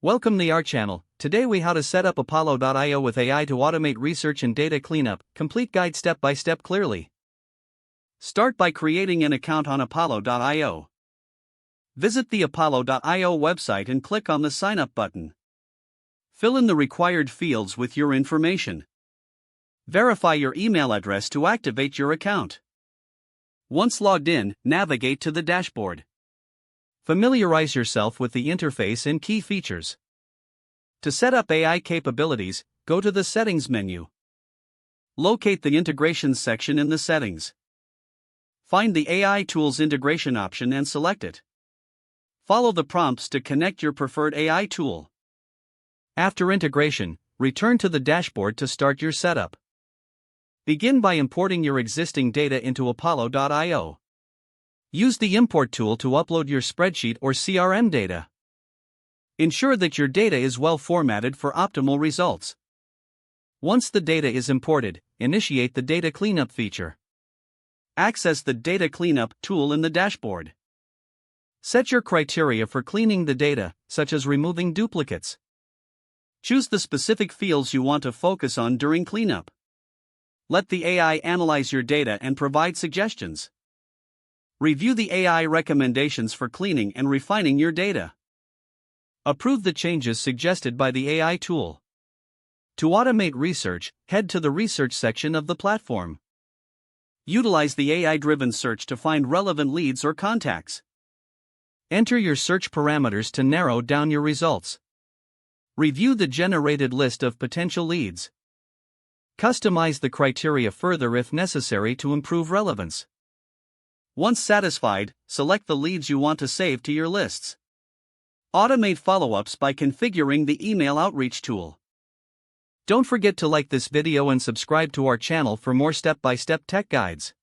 Welcome to our channel. Today we how to set up Apollo.io with AI to automate research and data cleanup. Complete guide step by step clearly. Start by creating an account on Apollo.io. Visit the Apollo.io website and click on the Sign Up button. Fill in the required fields with your information. Verify your email address to activate your account. Once logged in, navigate to the dashboard. Familiarize yourself with the interface and key features. To set up AI capabilities, go to the Settings menu. Locate the Integrations section in the Settings. Find the AI Tools integration option and select it. Follow the prompts to connect your preferred AI tool. After integration, return to the dashboard to start your setup. Begin by importing your existing data into Apollo.io. Use the Import tool to upload your spreadsheet or CRM data. Ensure that your data is well formatted for optimal results. Once the data is imported, initiate the Data Cleanup feature. Access the Data Cleanup tool in the dashboard. Set your criteria for cleaning the data, such as removing duplicates. Choose the specific fields you want to focus on during cleanup. Let the AI analyze your data and provide suggestions. Review the AI recommendations for cleaning and refining your data. Approve the changes suggested by the AI tool. To automate research, head to the Research section of the platform. Utilize the AI-driven search to find relevant leads or contacts. Enter your search parameters to narrow down your results. Review the generated list of potential leads. Customize the criteria further if necessary to improve relevance. Once satisfied, select the leads you want to save to your lists. Automate follow-ups by configuring the email outreach tool. Don't forget to like this video and subscribe to our channel for more step-by-step tech guides.